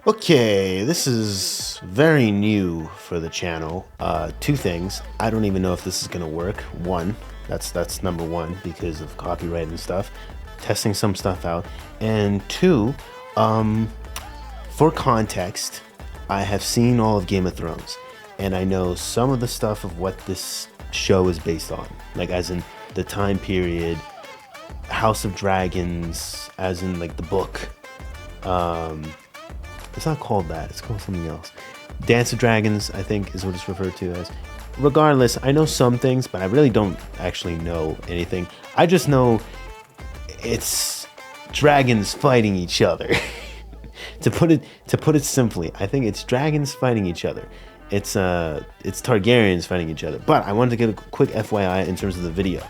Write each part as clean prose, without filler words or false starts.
Okay, this is very new for the channel. Two things. I don't even know if this is gonna work. One, that's number one because of copyright and stuff. Testing some stuff out. And two, for context, I have seen all of Game of Thrones, and I know some of the stuff of what this show is based on. Like as in the time period, House of Dragons, as in like the book. It's not called that. It's called something else. Dance of Dragons, I think, is what it's referred to as. Regardless, I know some things, but I really don't actually know anything. I just know it's dragons fighting each other. to put it simply, I think it's dragons fighting each other. It's Targaryens fighting each other. But I wanted to give a quick FYI in terms of the video,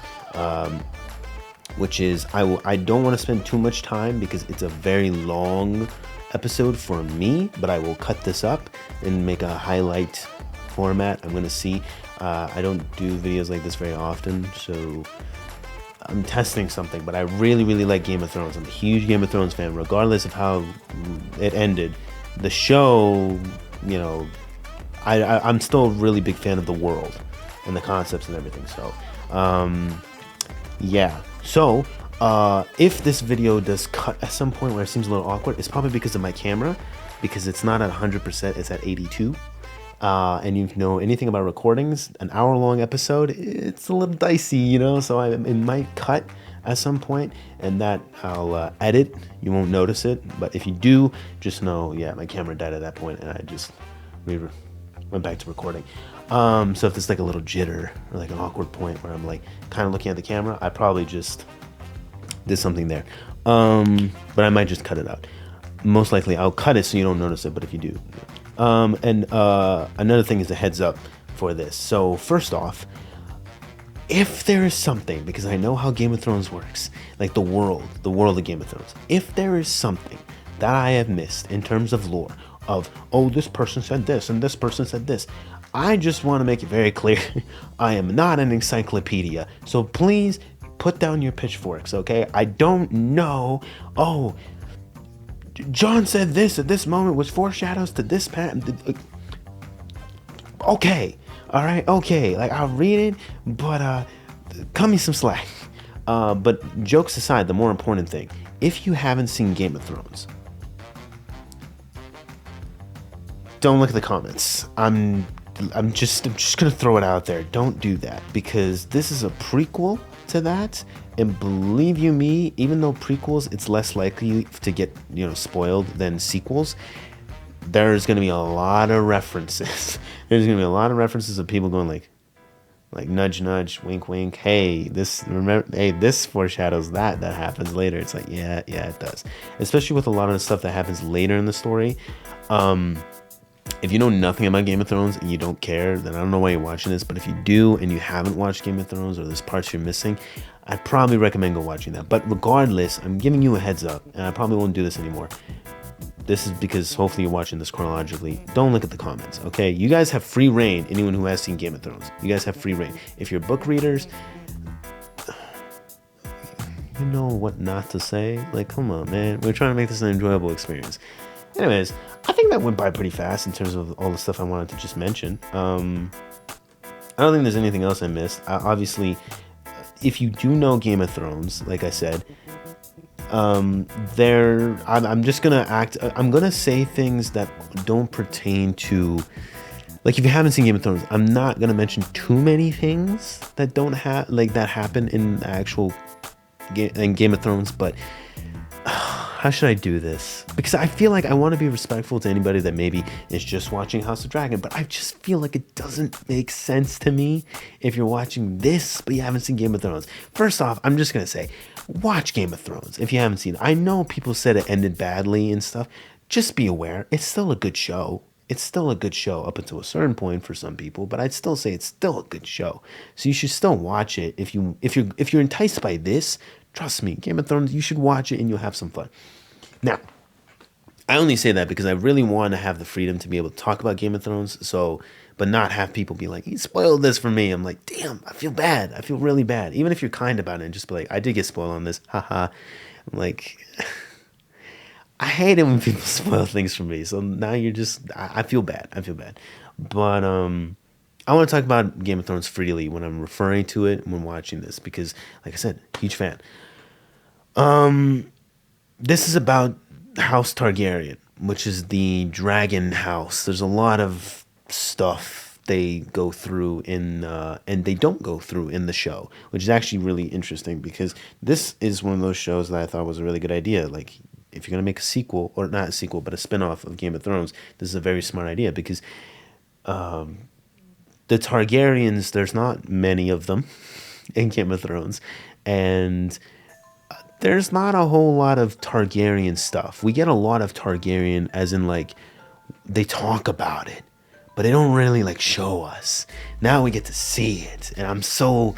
which is I don't want to spend too much time because it's a very long episode for me, but I will cut this up and make a highlight format. I'm gonna see. I don't do videos like this very often, so I'm testing something, but I really like Game of Thrones. I'm a huge Game of Thrones fan, regardless of how it ended. The show, you know, I'm still a really big fan of the world and the concepts and everything. So yeah, so if this video does cut at some point where it seems a little awkward, it's probably because of my camera, because it's not at 100%, it's at 82. And you know anything about recordings, an hour-long episode, it's a little dicey, you know, so it might cut at some point, and that I'll edit. You won't notice it, but if you do, just know, yeah, my camera died at that point, and I just went back to recording. So if there's like a little jitter or like an awkward point where I'm like kind of looking at the camera, I probably just did something there. But I might just cut it out. Most likely I'll cut it so you don't notice it, but if you do. And another thing is a heads up for this. So first off, if there is something, because I know how Game of Thrones works, like the world of Game of Thrones, if there is something that I have missed in terms of lore, of, oh, this person said this and this person said this, I just want to make it very clear, I am not an encyclopedia. So please put down your pitchforks, okay? I don't know, oh, John said this at this moment, which foreshadows to this okay, all right, okay, like I'll read it, but cut me some slack. But jokes aside, the more important thing, if you haven't seen Game of Thrones, don't look at the comments. I'm just gonna throw it out there. Don't do that, because this is a prequel to that, and believe you me, even though prequels, it's less likely to get, you know, spoiled than sequels. There's gonna be a lot of references. There's gonna be a lot of references of people going like nudge nudge, wink wink, hey, this foreshadows that happens later. It's like, yeah, it does. Especially with a lot of the stuff that happens later in the story. If you know nothing about Game of Thrones and you don't care, then I don't know why you're watching this. But if you do and you haven't watched Game of Thrones, or there's parts you're missing, I'd probably recommend go watching that. But regardless, I'm giving you a heads up, and I probably won't do this anymore. This is because hopefully you're watching this chronologically. Don't look at the comments, okay? You guys have free reign, anyone who has seen Game of Thrones. You guys have free reign. If you're book readers, you know what not to say. Like, come on, man. We're trying to make this an enjoyable experience. Anyways, I think that went by pretty fast in terms of all the stuff I wanted to just mention. I don't think there's anything else I missed. Obviously, if you do know Game of Thrones, like I said, I'm just gonna I'm gonna say things that don't pertain to, like, if you haven't seen Game of Thrones, I'm not gonna mention too many things that don't have, like, that happen in actual Game of Thrones, but how should I do this? Because I feel like I want to be respectful to anybody that maybe is just watching House of Dragon, but I just feel like it doesn't make sense to me if you're watching this, but you haven't seen Game of Thrones. First off, I'm just going to say, watch Game of Thrones if you haven't seen it. I know people said it ended badly and stuff. Just be aware, it's still a good show. It's still a good show up until a certain point for some people, but I'd still say it's still a good show. So you should still watch it. If you're enticed by this, trust me, Game of Thrones, you should watch it and you'll have some fun. Now, I only say that because I really want to have the freedom to be able to talk about Game of Thrones, but not have people be like, he spoiled this for me. I'm like, damn, I feel bad. I feel really bad. Even if you're kind about it, and just be like, I did get spoiled on this, haha. I'm like, I hate it when people spoil things for me. So now you're just I feel bad. I feel bad. But I want to talk about Game of Thrones freely when I'm referring to it when watching this because, like I said, huge fan. This is about House Targaryen, which is the dragon house. There's a lot of stuff they go through in and they don't go through in the show, which is actually really interesting because this is one of those shows that I thought was a really good idea. Like if you're gonna make a sequel, or not a sequel, but a spinoff of Game of Thrones, this is a very smart idea because the Targaryens, there's not many of them in Game of Thrones, and there's not a whole lot of Targaryen stuff. We get a lot of Targaryen as in like they talk about it, but they don't really like show us. Now we get to see it, and I'm so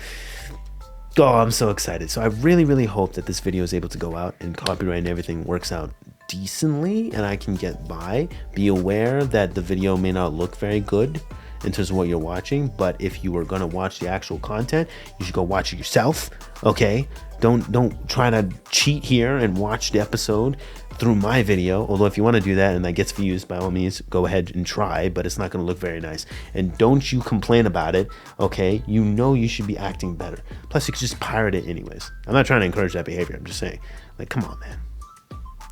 excited. So I really, really hope that this video is able to go out and copyright and everything works out decently and I can get by. Be aware that the video may not look very good in terms of what you're watching, but if you are gonna watch the actual content, you should go watch it yourself, okay? Don't try to cheat here and watch the episode through my video. Although if you want to do that and that gets views, by all means, go ahead and try, but it's not going to look very nice. And don't you complain about it, okay? You know you should be acting better. Plus, you could just pirate it anyways. I'm not trying to encourage that behavior. I'm just saying, like, come on, man.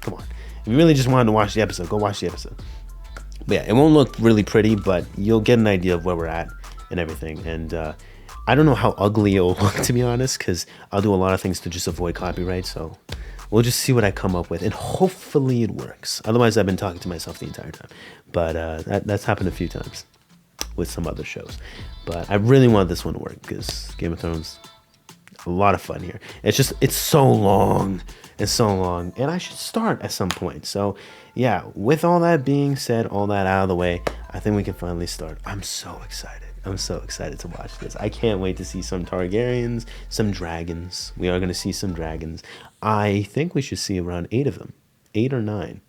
Come on. If you really just wanted to watch the episode, go watch the episode. But yeah, it won't look really pretty, but you'll get an idea of where we're at and everything. And I don't know how ugly it'll look, to be honest, because I'll do a lot of things to just avoid copyright. So we'll just see what I come up with, and hopefully it works. Otherwise, I've been talking to myself the entire time. But that's happened a few times with some other shows. But I really want this one to work because Game of Thrones, a lot of fun here. It's so long. It's so long, and I should start at some point. So yeah, with all that being said, all that out of the way, I think we can finally start. I'm so excited. I'm so excited to watch this. I can't wait to see some Targaryens, some dragons. We are going to see some dragons. I think we should see around 8 of them. 8 or 9.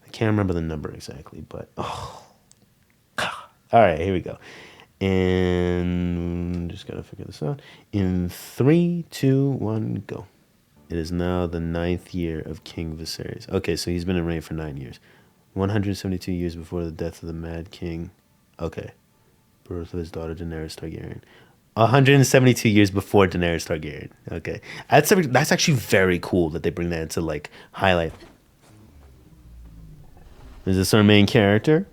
I can't remember the number exactly, but oh. All right, here we go. And just got to figure this out. In 3, 2, 1, go. It is now the 9th year of King Viserys. Okay, so he's been in reign for 9 years. 172 years before the death of the Mad King. Okay. Birth of his daughter Daenerys Targaryen. 172 years before Daenerys Targaryen. Okay. That's actually very cool that they bring that into like highlight. Is this our main character?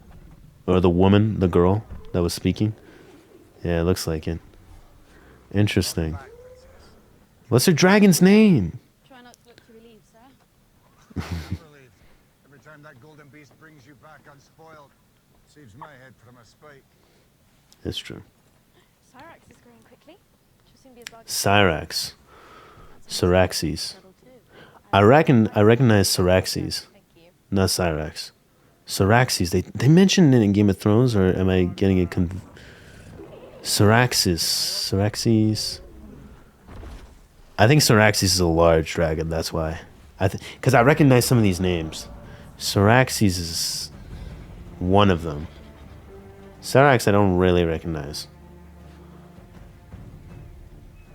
Or the woman, the girl that was speaking? Yeah, it looks like it. Interesting. What's her dragon's name? Try not to look too relieved, sir. Every time that golden beast brings you back unspoiled, saves my head from a spike. That's true. Cyrax is growing quickly. She'll soon be as large as Cyrax. Syraxes. I recognize Syraxes. Thank you. Not Cyrax. Syraxes. They mentioned it in Game of Thrones, or am I getting it Syraxes. Syraxes. I think Syraxes is a large dragon, that's why. Because I recognize some of these names. Syraxes is one of them. Syrax I don't really recognize.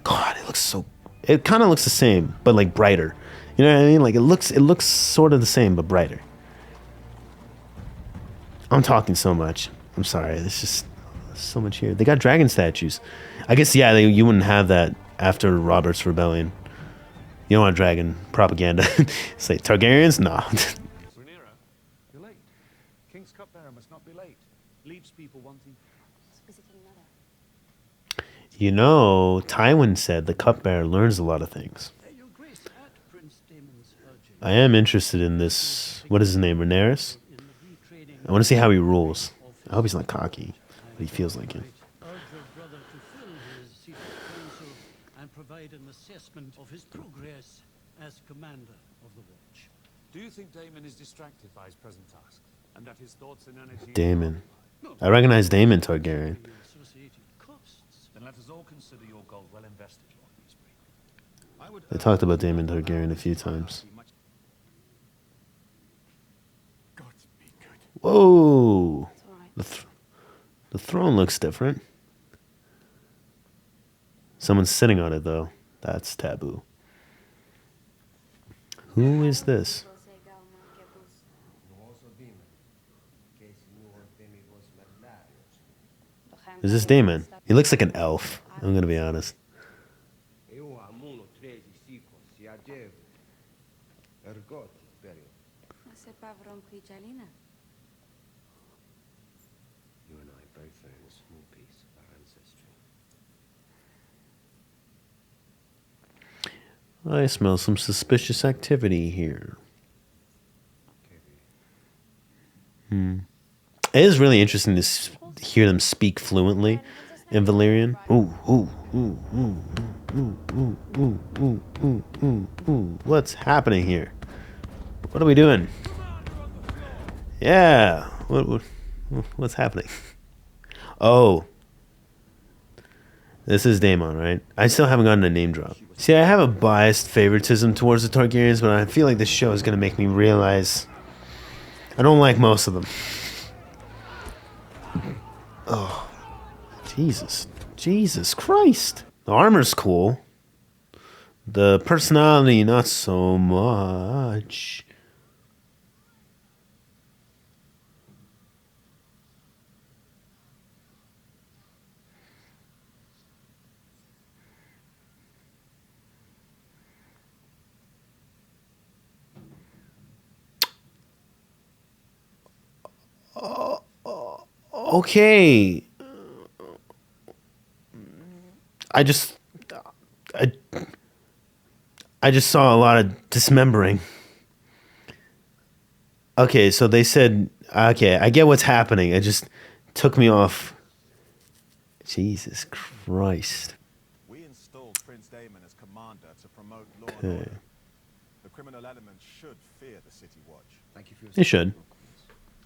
God, it looks so... It kind of looks the same, but like brighter. You know what I mean? Like it looks sort of the same, but brighter. I'm talking so much. I'm sorry. There's just so much here. They got dragon statues. I guess, yeah, you wouldn't have that after Robert's Rebellion. You don't want dragon propaganda. Say, Targaryens? Nah. Rhaenyra, you're late. King's cupbearer must not be late. Leaves people wanting... Just visiting another. You know, Tywin said the cupbearer learns a lot of things. Your Grace, at Prince Daemon's urging, I am interested in this. What is his name? Rhaenyra? in the retrading I want to see how he rules. I hope he's not cocky, but he feels like it. urge your brother to fill his seat of council and provide an assessment of his progress as commander of the watch. Do you think Daemon is distracted by his present task, and that his thoughts and energy... Daemon. I recognize Daemon Targaryen. The associated costs. Then let us all consider your gold well invested, Lord Eastbury. I would I talked about Daemon Targaryen a few times. Godspeed, good. Whoa! It's all right. The throne looks different. Someone's sitting on it, though. That's taboo. Who is this? Is this Damon? He looks like an elf. I'm gonna be honest. C'est pas vraiment Jalina. You and I both own a small piece of our ancestry. I smell some suspicious activity here. It is really interesting to hear them speak fluently in Valyrian. Ooh, ooh, ooh, ooh, ooh, ooh, ooh, ooh, ooh, ooh, ooh. What's happening here? What are we doing? Yeah. What's happening? Oh. This is Daemon, right? I still haven't gotten a name drop. See, I have a biased favoritism towards the Targaryens, but I feel like this show is going to make me realize I don't like most of them. Oh. Jesus Christ. The armor's cool. The personality, not so much. Okay. I just saw a lot of dismembering. Okay, so they said, okay, I get what's happening. It just took me off. Jesus Christ. We installed Prince Daemon as commander to promote law and Okay. order. The criminal element should fear the city watch. Thank you for your They should.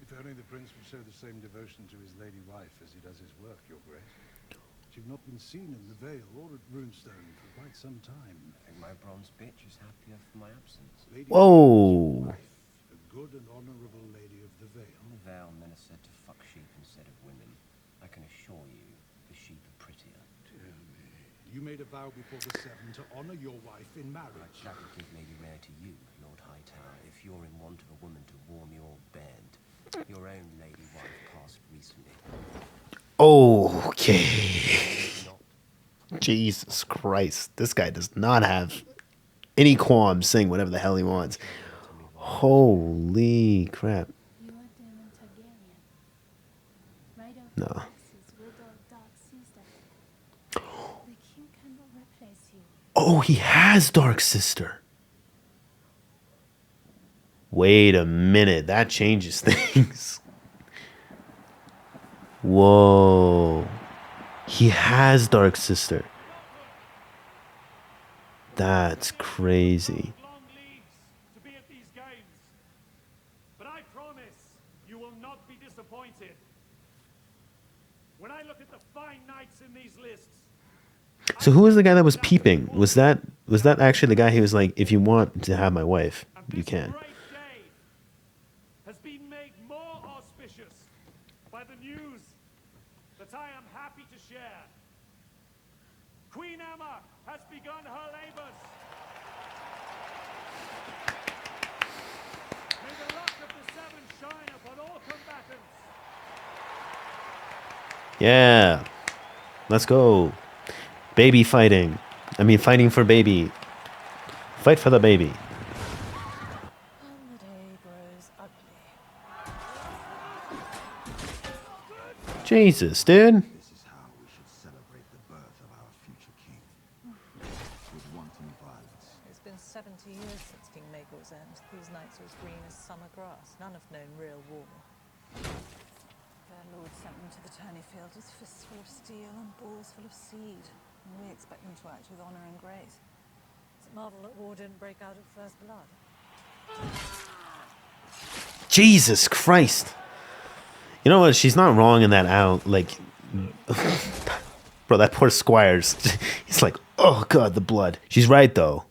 If only the prince would show the same devotion to his lady wife as he does his work, your grace. You've not been seen in the Vale or at Runestone for quite some time. I think my bronze bitch is happier for my absence. Lady Whoa. wife, a good and honorable lady of the Vale. The Vale men are said to fuck sheep instead of women. I can assure you, the sheep are prettier. Dear me. You made a vow before the Seven to honor your wife in I marriage. shall give Lady Rare to you, Lord Hightower, if you're in want of a woman to warm your bed. Your own lady wife passed recently. Okay. Not Jesus Christ. This guy does not have any qualms saying whatever the hell he wants. Holy crap. You are Damon Targaryen. Right of No. Praz's widow, dark sister. The king cannot replace you. Oh, he has Dark Sister. Wait a minute. That changes things. Whoa. He has Dark Sister. That's crazy. Long leagues to be at these games. But I promise you will not be disappointed. When I look at the fine knights in these lists. So who was the guy that was peeping? Was that actually the guy who was like, if you want to have my wife, you can? This great day has been made more auspicious by the news that I am happy to share. Queen Emma has begun her labors. May the luck of the Seven shine upon all combatants. Yeah. Let's go. Baby fighting. I mean, fighting for baby. Fight for the baby. And the day grows ugly. Jesus, dude. This is how we should celebrate the birth of our future king. With wanton violence. It's been 70 years since King Maegor's end. These nights are as green as summer grass. None have known real war. Their lord sent them to the tourney field with fists full of steel and balls full of seed. And we expect them to act with honor and grace. It's a marvel that war didn't break out at first blood. Jesus Christ. You know what? She's not wrong in that out. Like, bro, that poor Squires. He's like, oh god, the blood. She's right though.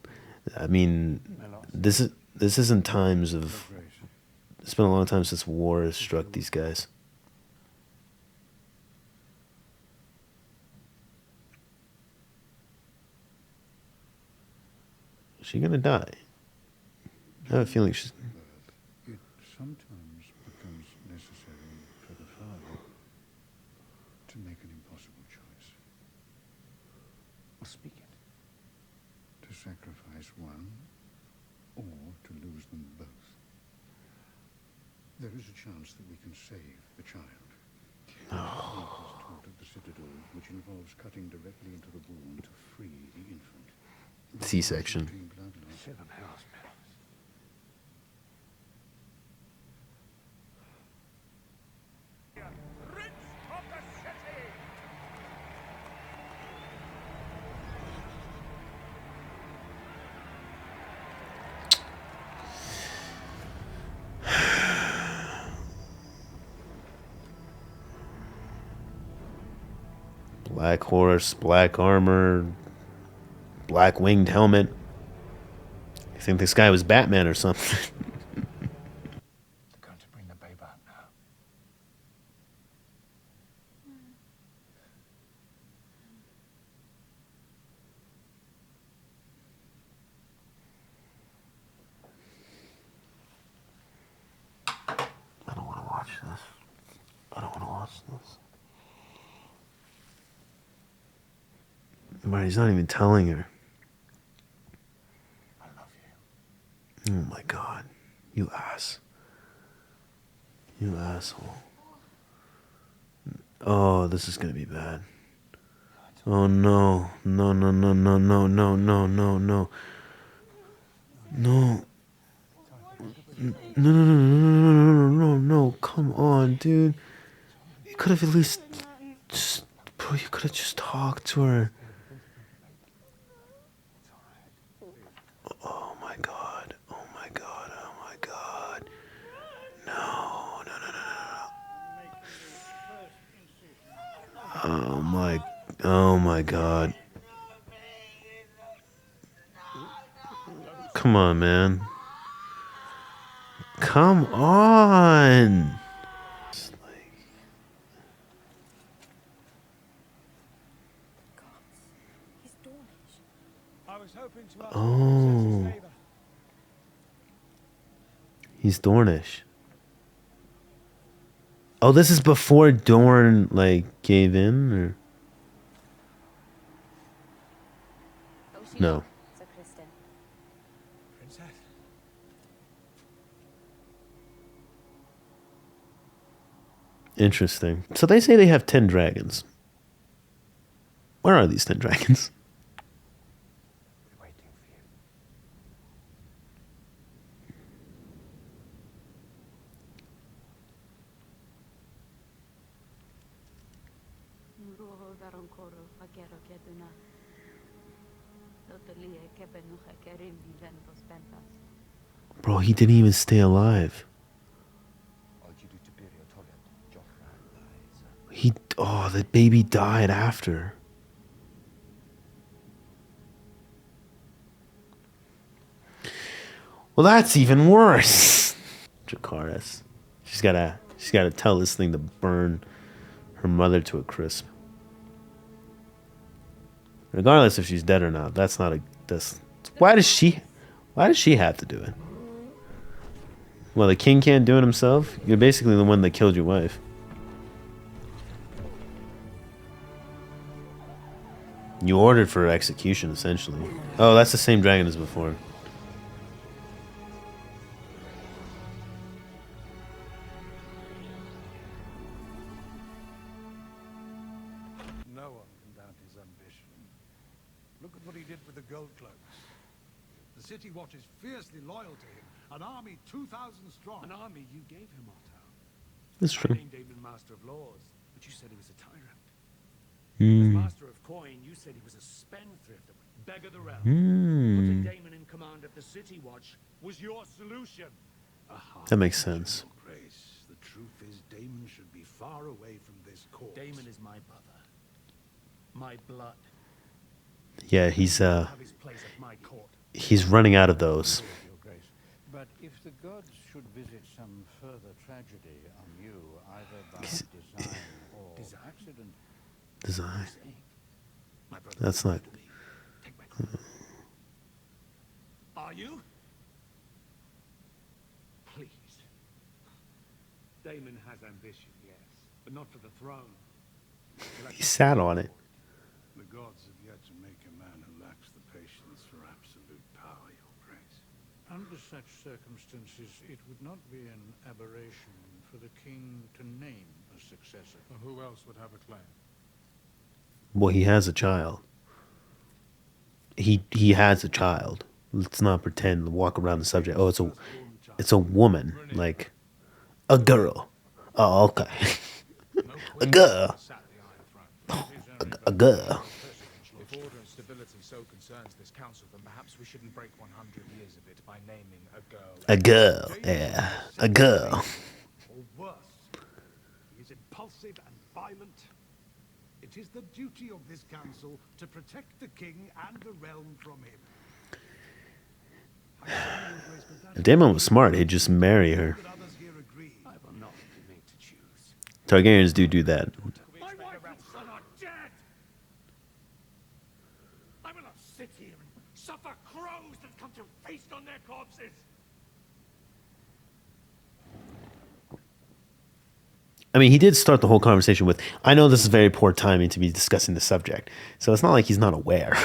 I mean, this isn't times of. It's been a long time since war has struck these guys. Is she gonna die? I have a feeling she's. It sometimes becomes necessary for the father sacrifice one or to lose them both. There is a chance that we can save the child. Technique is taught at the Citadel, which involves cutting directly into the womb to free the infant. C-section. Black horse, black armor, black winged helmet. I think this guy was Batman or something. They're going to bring the babe out now. I don't want to watch this. I don't want to watch this. But he's not even telling her. I love you. Oh my god. You ass. You asshole. Oh, this is gonna be bad. Oh no. No, no, no, no, no, no, no, no, no. No. No, no, no, no, no, no, no, no, come on, dude. You could have at least just, bro, you could have just talked to her. Oh my god. Oh my god. Oh my god. No, no, no, no, no. Oh my god. Come on, man. Come on. I was hoping to ask Oh. a favor. He's Dornish. Oh, this is before Dorn, like, gave in, or? No. Princess. Interesting. So they say they have 10 dragons. Where are these 10 dragons? We're waiting for you. Bro, he didn't even stay alive. Oh, the baby died after. Well, that's even worse. Dracarys. She's gotta tell this thing to burn her mother to a crisp. Regardless if she's dead or not, that's not a. Why does she have to do it? Well, the king can't do it himself. You're basically the one that killed your wife. You ordered for her execution, essentially. Oh, that's the same dragon as before. No one can doubt his ambition. Look at what he did with the gold cloaks. The city watch is fiercely loyal to him. An army 2,000 strong. An army you gave him, Otto. That's true. I named Damon Master of Laws, but you said he was a tyrant. As Master of Coin, you said he was a spendthrift that would beggar the realm. Putting Damon in command of the City Watch was your solution. That makes sense. Grace, the truth is Damon should be far away from this court. Damon is my brother. My blood. Yeah, he's Have his place at my court. he's running out of those. Your Grace. But if the gods should visit some further tragedy on you, either by design or accident. Design. My brother. That's not. Take my court. Are you? Please. Damon has ambition, yes, but not for the throne. He sat on it. The gods have yet to make a man who lacks the patience for absolute power, Your Grace. Under such circumstances, it would not be an aberration for the king to name a successor. Who else would have a claim? Well, he has a child. He has a child. Let's not pretend, walk around the subject. Oh, it's a woman, like a girl. Oh, okay. A girl. A girl. If order and stability so concerns this council, then perhaps we shouldn't break 100 years of it by naming a girl. A girl, yeah. A girl. Or worse, he is impulsive and violent. It is the duty of this council to protect the king and the realm from him. If Daemon was smart, he'd just marry her. I will not be made to choose. Targaryens do that. My wife and son are dead! I will not sit here and suffer crows that come to feast on their corpses! I mean, he did start the whole conversation with, I know this is very poor timing to be discussing the subject. So it's not like he's not aware.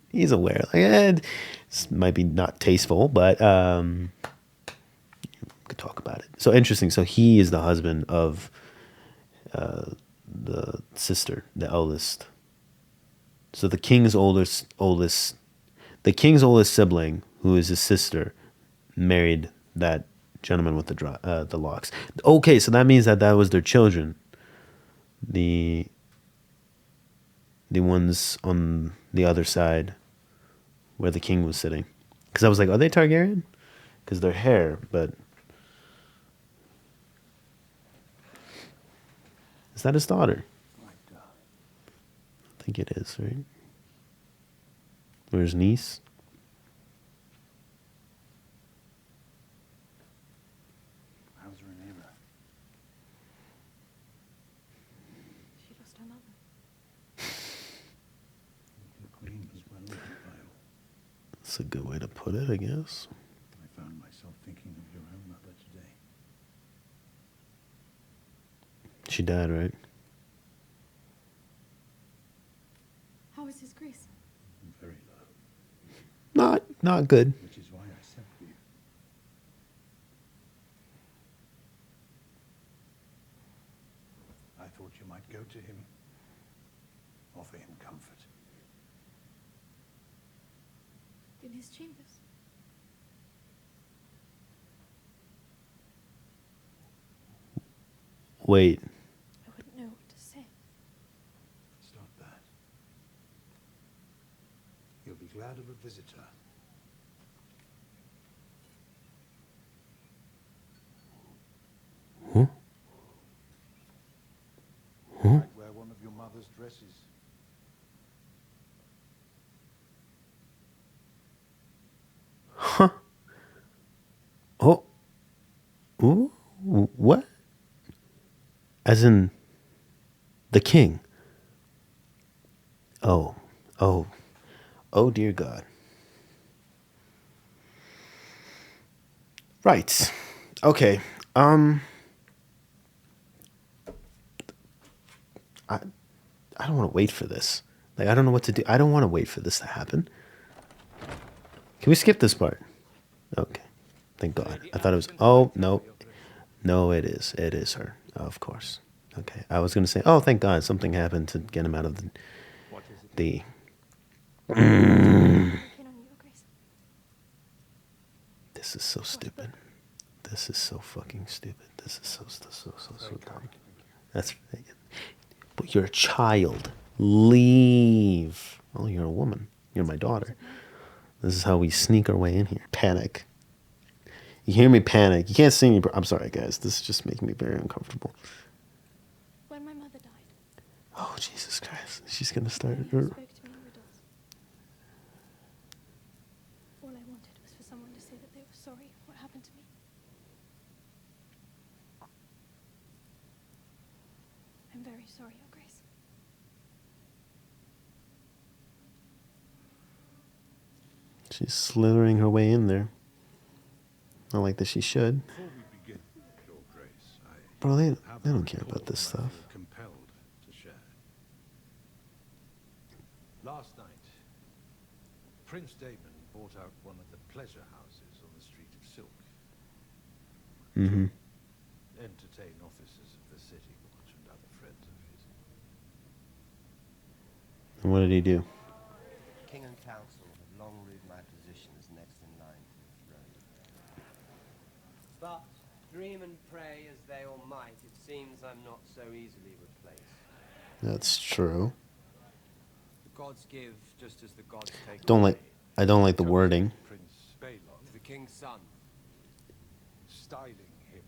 He's aware. Like, this might be not tasteful, but we could talk about it. So interesting. So he is the husband of the sister, the eldest. So the king's oldest sibling, who is his sister, married that gentleman with the locks. Okay, so that means that was their children. The ones on the other side where the king was sitting. Because I was like, are they Targaryen? Because their hair, but... Is that his daughter? I think it is, right? Or his niece? How's Rhaenyra? She lost her mother. The queen was well loved by all. That's a good way to put it, I guess. I found myself thinking of your own mother today. She died, right? How is his grace? Very low. Not good. Which is why I sent for you. I thought you might go to him, offer him comfort. In his chambers. Wait. I wouldn't know what to say. It's not that. You'll be glad of a visitor. Huh? Huh? Might wear one of your mother's dresses. Huh? Oh. Ooh. What? As in the king. Oh. Oh. Oh, dear God. Right. Okay. I don't want to wait for this. Like, I don't know what to do. I don't want to wait for this to happen. Can we skip this part? Okay. Thank God. I thought it was... Oh, no. No, it is. It is her. Of course. Okay. I was going to say, oh, thank God. Something happened to get him out of the... This is so stupid. This is so fucking stupid. This is so dumb. That's... But you're a child. Leave. Oh, you're a woman. You're my daughter. This is how we sneak our way in here. Panic. You hear me panic. You can't see me. I'm sorry, guys. This is just making me very uncomfortable. When my mother died. Oh, Jesus Christ. She's going to start. Spoke to me in riddles. All I wanted was for someone to say that they were sorry for what happened to me. I'm very sorry, Your Grace. She's slithering her way in there. Not like that she should. Before we begin, Your Grace, Bro, they don't care about this stuff. compelled to share. Prince Damon bought out one of the pleasure houses on the Street of Silk. Mm-hmm. Entertain officers of the city watch and other friends of his. And what did he do? King and council have long ruled my position as next in line to the throne. But, dream and pray as they all might, it seems I'm not so easily replaced. That's true. The gods give just as the gods take I don't like the wording. Prince Balon, the king's son. styling him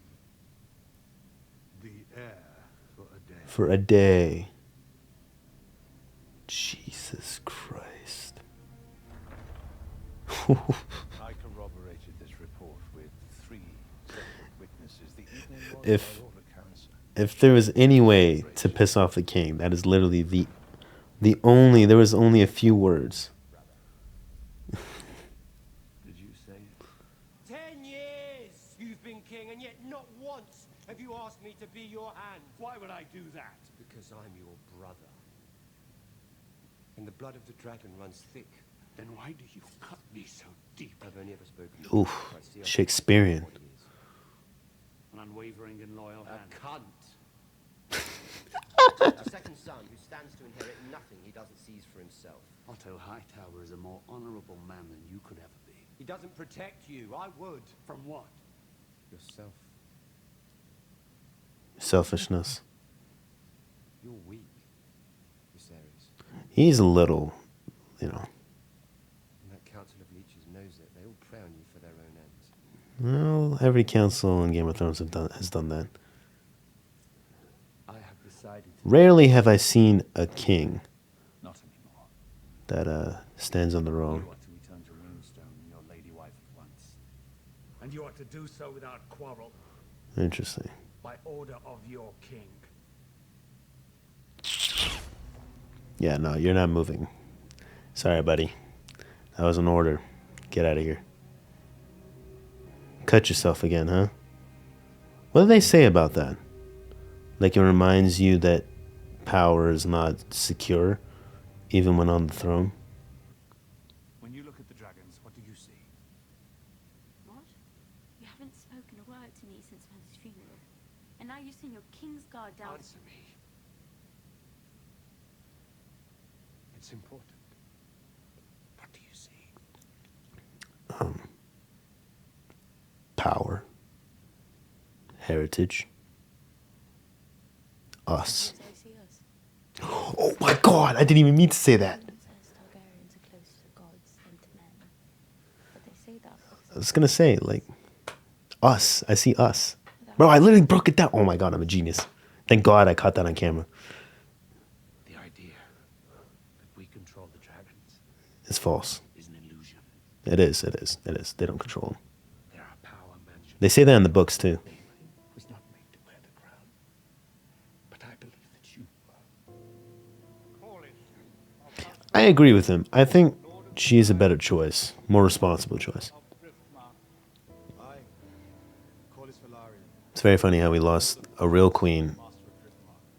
the heir for a day. For a day. Jesus Christ. I corroborated this report with 3 separate witnesses. The evening was, by all accounts, If there was any way to piss off the king, that is literally the only. There was only a few words. Did you say it? 10 years you've been king, and yet not once have you asked me to be your hand. Why would I do that? Because I'm your brother. And the blood of the dragon runs thick. Then why do you cut me so deep? I've only ever spoken to Oof, Shakespearean. An unwavering and loyal hand. A cunt. A second son who stands to inherit nothing he doesn't seize for himself. Otto Hightower is a more honorable man than you could ever be. He doesn't protect you. I would. From what? Yourself. Selfishness. You're weak, Viserys. He's a little, you know. And that council of leeches knows it. They all prey on you for their own ends. Well, every council in Game of Thrones has done that. I have decided. Rarely have I seen a king Not anymore. that stands on their You own. are to return to Runestone, your lady wife at once. And you are to do so without quarrel, Interesting. by order of your king. Yeah, no, you're not moving. Sorry, buddy. That was an order. Get out of here. Cut yourself again, huh? What do they say about that? Like, it reminds you that power is not secure, even when on the throne. When you look at the dragons, what do you see? What? You haven't spoken a word to me since Man's funeral. And now you send your King's Guard down. Answer me. It's important. What do you see? Power. Heritage. Us. I see us. Oh my god, I didn't even mean to say that. Everyone says Targaryens are closer to gods than to men. But they say that because I was gonna say, like, us. I see us. Bro, I literally broke it down. Oh my god, I'm a genius. Thank God I caught that on camera. The idea that we control the dragons It's false. is an illusion. It is. They don't control them. There are power mansions. They say that in the books too. Was not made to wear the crown. But I believe that you I agree with him. I think she is a better choice, more responsible choice. Aye. Call is Valarian. It's very funny how we lost a real queen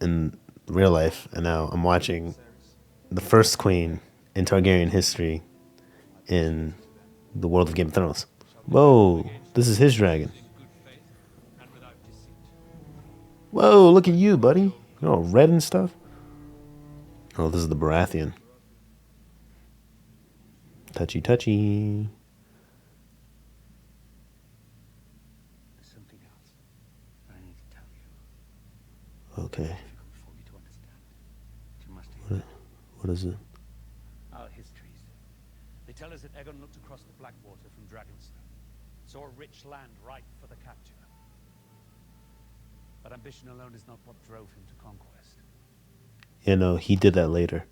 in real life, and now I'm watching the first queen in Targaryen history in the world of Game of Thrones. Whoa, this is his dragon. Whoa, look at you, buddy. You're all red and stuff. Oh, this is the Baratheon. Touchy, touchy. There's something else that I need to tell you. Okay. Difficult for you to understand. You must hear it. What is it? Our histories. They tell us that Aegon looked across the Blackwater from Dragonstone, saw a rich land ripe for the capture. But ambition alone is not what drove him to conquest. Yeah, no, he did that later.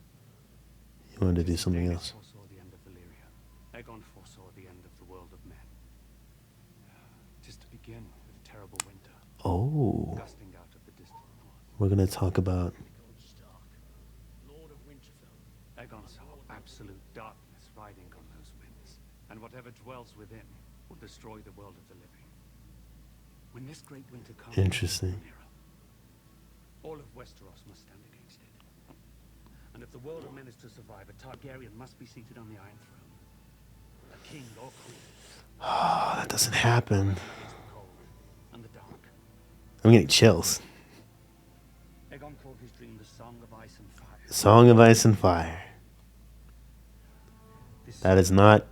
He wanted to do something Daenerys else. foresaw the end of Valyria. Aegon foresaw the end of the world of men. Just to begin with terrible winter, Oh, gusting out of the distant north. we're gonna talk about. Aegon saw absolute darkness riding on those winds, and whatever dwells within will destroy the world of the living. When this great winter comes, Interesting. all of Westeros must stand against it. And if the world of men is to survive, a Targaryen must be seated on the Iron Throne. king or queen. Oh, that doesn't happen. And the dark. I'm getting chills. Aegon called his dream the Song of Ice and Fire. Song of Ice and Fire. That is not...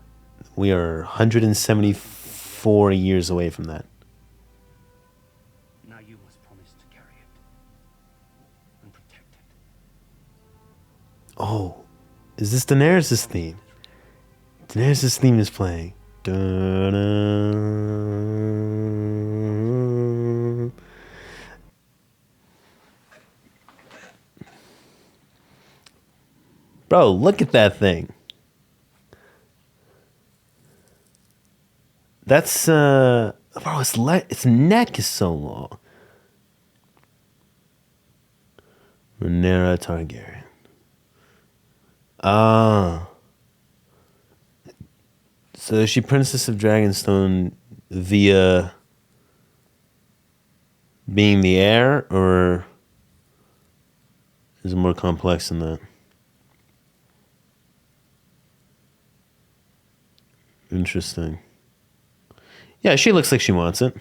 We are 174 years away from that. Now you must promise to carry it. And protect it. Oh. Is this Daenerys' theme? Daenerys' theme is playing. Dun-dun. Bro, look at that thing. That's bro, its neck is so long. Rhaenyra Targaryen. Ah. So is she Princess of Dragonstone via being the heir, or is it more complex than that? Interesting. Yeah, she looks like she wants it.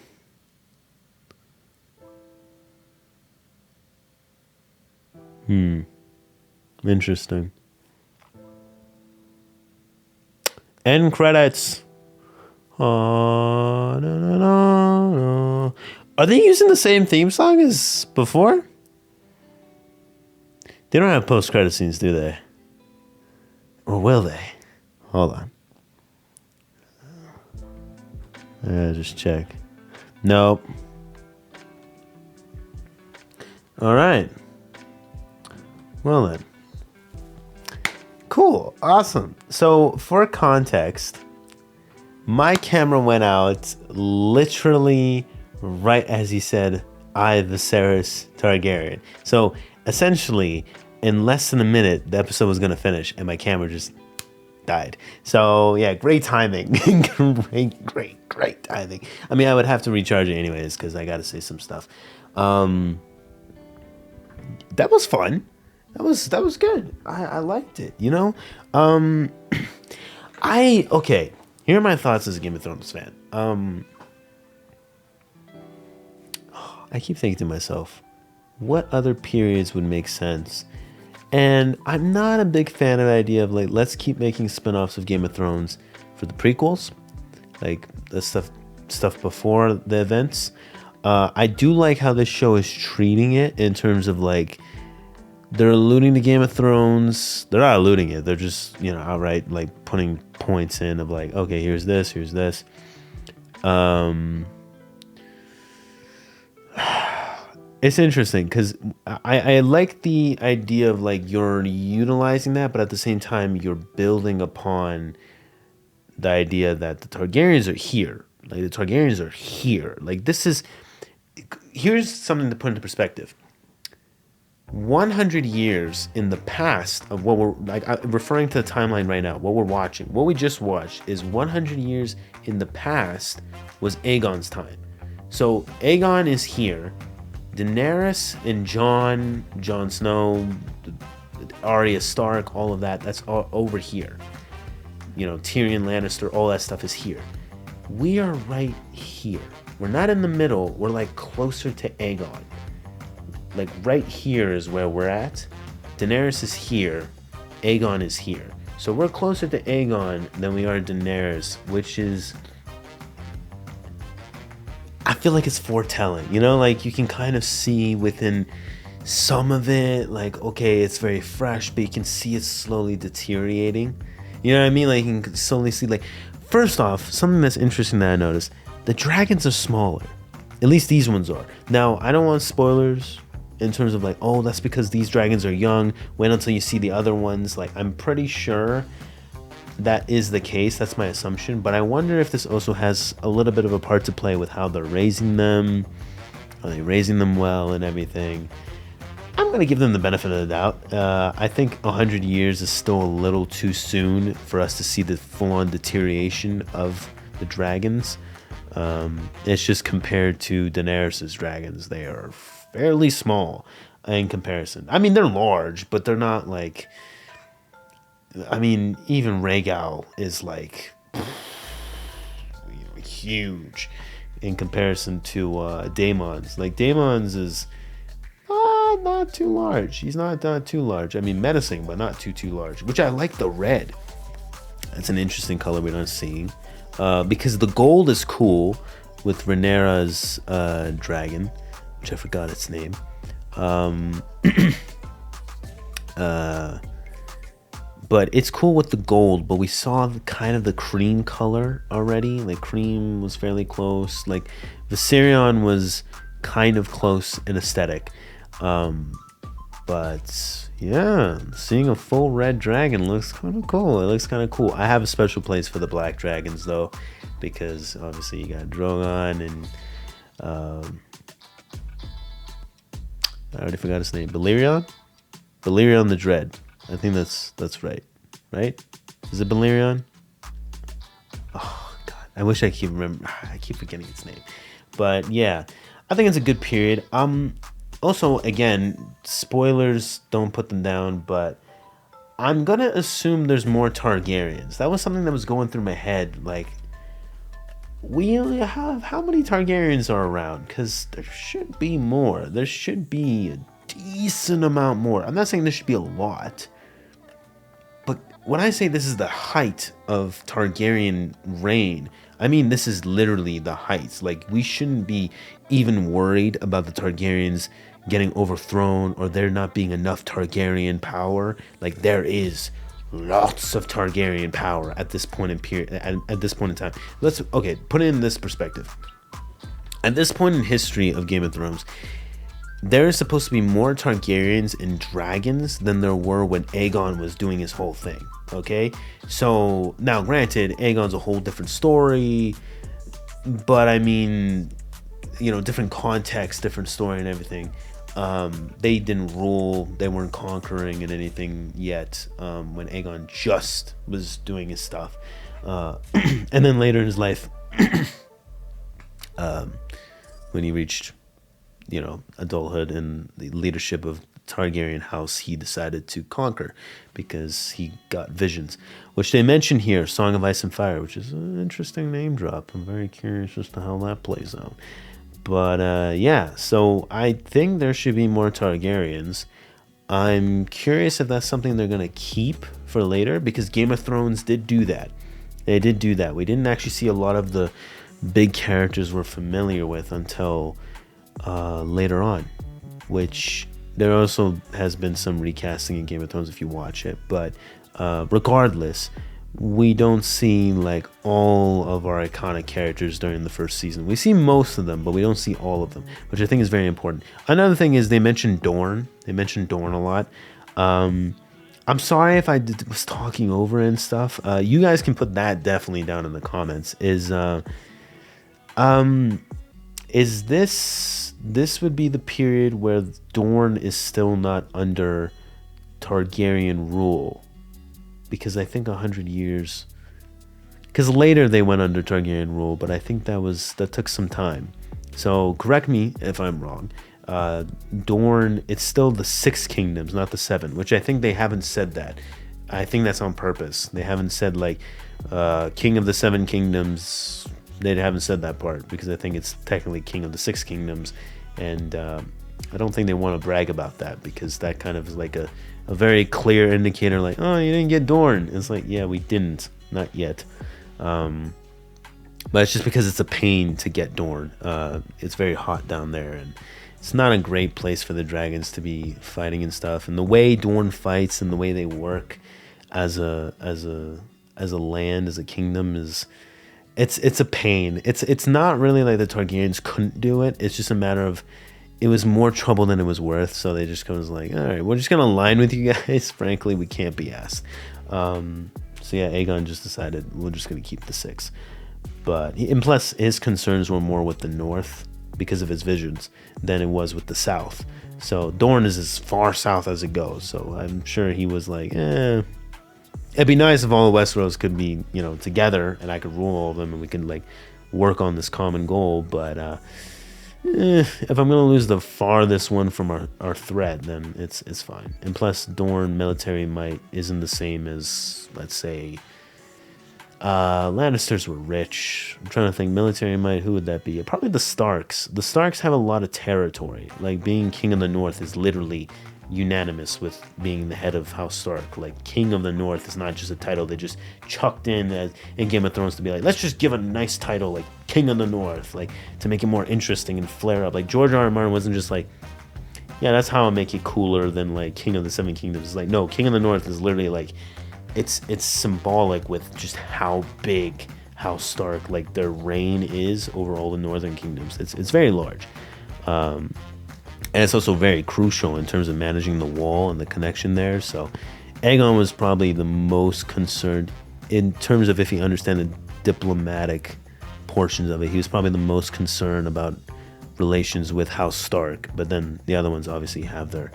Interesting. End credits. Oh, no, no, no, no. Are they using the same theme song as before? They don't have post-credit scenes, do they? Or will they? Hold on. Just check. Nope. All right. Well then. Cool. Awesome. So for context, my camera went out literally right as he said, I, Viserys Targaryen. So essentially, in less than a minute, the episode was going to finish and my camera just died. So yeah, great timing. great timing. I mean, I would have to recharge it anyways because I got to say some stuff. That was fun. That was good. I liked it, you know? Okay, here are my thoughts as a Game of Thrones fan. I keep thinking to myself, what other periods would make sense? And I'm not a big fan of the idea of like, let's keep making spin-offs of Game of Thrones for the prequels, like the stuff before the events. I do like how this show is treating it in terms of like, they're alluding to Game of Thrones. They're not alluding it. They're just, you know, outright like putting points in of like, okay, here's this, here's this. It's interesting because I like the idea of like you're utilizing that, but at the same time you're building upon the idea that the Targaryens are here. Like the Targaryens are here. Like here's something to put into perspective. 100 years in the past of what we're like, I'm referring to the timeline right now, what we're watching, what we just watched is 100 years in the past was Aegon's time. So Aegon is here. Daenerys and Jon Snow, Arya Stark, all of that, that's all over here. You know, Tyrion Lannister, all that stuff is here. We are right here. We're not in the middle. We're like closer to Aegon. Like right here is where we're at. Daenerys is here. Aegon is here. So we're closer to Aegon than we are Daenerys, which is... I feel like it's foretelling, you know, like you can kind of see within some of it, like, okay, it's very fresh, but you can see it slowly deteriorating. You know what I mean? Like you can slowly see, like, first off, something that's interesting that I noticed, the dragons are smaller. At least these ones are. Now, I don't want spoilers in terms of like, oh, that's because these dragons are young. Wait until you see the other ones. Like, I'm pretty sure that is the case. That's my assumption. But I wonder if this also has a little bit of a part to play with how they're raising them. Are they raising them well and everything? I'm going to give them the benefit of the doubt. I think 100 years is still a little too soon for us to see the full-on deterioration of the dragons. It's just compared to Daenerys' dragons. They are fairly small in comparison. I mean, they're large, but they're not like... I mean, even Reggaechill is like huge in comparison to Daemon's. Like, Daemon's is not too large. He's not too large. I mean, menacing, but not too large. Which I like the red. That's an interesting color we're not seeing. Because the gold is cool with Rhaenyra's dragon, which I forgot its name. But it's cool with the gold, but we saw kind of the cream color already. Like, cream was fairly close. Like, Viserion was kind of close in aesthetic. But yeah, seeing a full red dragon looks kind of cool. It looks kind of cool. I have a special place for the black dragons, though, because obviously you got Drogon and I already forgot his name. Balerion the Dread. I think that's right. Right? Is it Balerion? Oh god, I wish I could remember. I keep forgetting its name. But yeah, I think it's a good period. Also, again, spoilers, don't put them down, but I'm gonna assume there's more Targaryens. That was something that was going through my head. Like, we only have, how many Targaryens are around? Because there should be more. There should be a decent amount more. I'm not saying there should be a lot, but when I say this is the height of Targaryen reign, I mean this is literally the heights. Like, we shouldn't be even worried about the Targaryens getting overthrown or there not being enough Targaryen power. Like, there is lots of Targaryen power at this point in period, at this point in time. Let's put it in this perspective. At this point in history of Game of Thrones, there is supposed to be more Targaryens and dragons than there were when Aegon was doing his whole thing. Okay, so now granted, Aegon's a whole different story, but I mean, you know, different context, different story and everything. They didn't rule, they weren't conquering and anything yet, when Aegon just was doing his stuff. And then later in his life, when he reached, you know, adulthood and the leadership of Targaryen house, he decided to conquer because he got visions, which they mention here, Song of Ice and Fire, which is an interesting name drop. I'm very curious as to how that plays out. But yeah, so I think there should be more Targaryens. I'm curious if that's something they're going to keep for later, because Game of Thrones did do that. They did do that. We didn't actually see a lot of the big characters we're familiar with until later on, which there also has been some recasting in Game of Thrones if you watch it. But regardless, we don't see like all of our iconic characters during the first season. We see most of them, but we don't see all of them, which I think is very important. Another thing is they mentioned Dorne. They mentioned Dorne a lot. I'm sorry if I was talking over and stuff. You guys can put that definitely down in the comments. Is this would be the period where Dorne is still not under Targaryen rule? Because I think 100 years, because later they went under Targaryen rule, but I think that took some time. So correct me if I'm wrong. Dorne, it's still the 6 kingdoms, not the 7, which I think they haven't said that. I think that's on purpose. They haven't said like king of the 7 kingdoms. They haven't said that part because I think it's technically king of the 6 kingdoms, and I don't think they want to brag about that, because that kind of is like a very clear indicator, like, oh, you didn't get Dorne. It's like, yeah, we didn't, not yet. But it's just because it's a pain to get Dorne. It's very hot down there, and it's not a great place for the dragons to be fighting and stuff. And the way Dorne fights and the way they work as a land, as a kingdom, is it's a pain. It's not really like the Targaryens couldn't do it. It's just a matter of, it was more trouble than it was worth, so they just was like, all right, we're just gonna align with you guys. Frankly, we can't be asked. So yeah, Aegon just decided we're just gonna keep the 6. But and plus, his concerns were more with the north because of his visions than it was with the south. So Dorne is as far south as it goes. So I'm sure he was like, it'd be nice if all of Westeros could be, you know, together and I could rule all of them and we could like work on this common goal. But if I'm gonna lose the farthest one from our threat, then it's fine. And plus, Dorne military might isn't the same as, let's say, Lannisters were rich. I'm trying to think, military might, who would that be? Probably the Starks. The Starks have a lot of territory. Like, being King of the North is literally unanimous with being the head of House Stark. Like, King of the North is not just a title they just chucked in as in Game of Thrones to be like, let's just give a nice title like King of the North, like to make it more interesting and flare up. Like, George R.R. Martin wasn't just like, yeah, that's how I'll make it cooler than like King of the Seven Kingdoms. It's like, no, King of the North is literally like, it's symbolic with just how big House Stark, like their reign is over all the Northern Kingdoms. It's very large. And it's also very crucial in terms of managing the wall and the connection there. So Aegon was probably the most concerned in terms of if he understands the diplomatic portions of it. He was probably the most concerned about relations with House Stark. But then the other ones obviously have their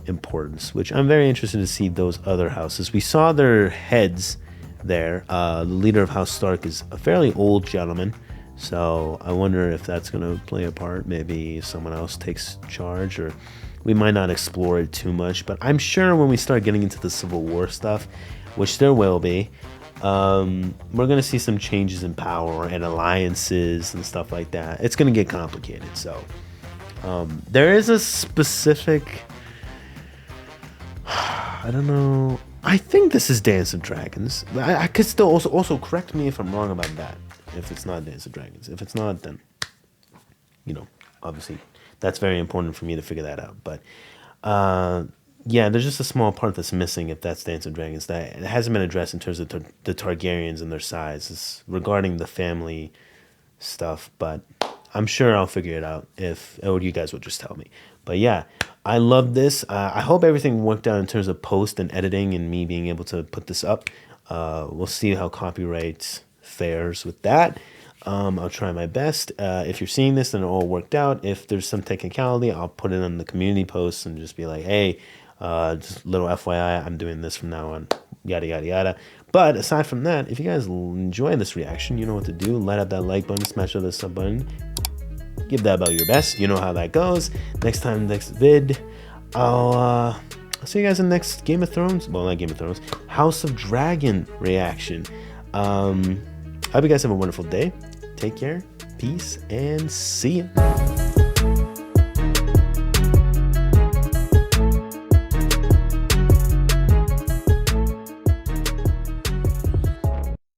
importance, which I'm very interested to see those other houses. We saw their heads there. The leader of House Stark is a fairly old gentleman. So I wonder if that's going to play a part. Maybe someone else takes charge, or we might not explore it too much. But I'm sure when we start getting into the Civil War stuff, which there will be, we're going to see some changes in power and alliances and stuff like that. It's going to get complicated. So there is a specific, I don't know. I think this is Dance of Dragons. I could still also correct me if I'm wrong about that. If it's not Dance of Dragons. If it's not, then, you know, obviously that's very important for me to figure that out. But, yeah, there's just a small part that's missing if that's Dance of Dragons. That it hasn't been addressed in terms of the Targaryens and their size. It's regarding the family stuff. But I'm sure I'll figure it out or you guys will just tell me. But, yeah, I love this. I hope everything worked out in terms of post and editing and me being able to put this up. We'll see how copyright fares with that. I'll try my best. If you're seeing this and it all worked out, if there's some technicality, I'll put it on the community posts and just be like, hey, just little FYI, I'm doing this from now on, yada yada yada. But aside from that, if you guys enjoy this reaction, you know what to do. Light up that like button, smash the sub button, give that about your best. You know how that goes. Next vid, I'll see you guys in the next Game of Thrones, well, not Game of Thrones, House of Dragon reaction. I hope you guys have a wonderful day. Take care, peace, and see ya.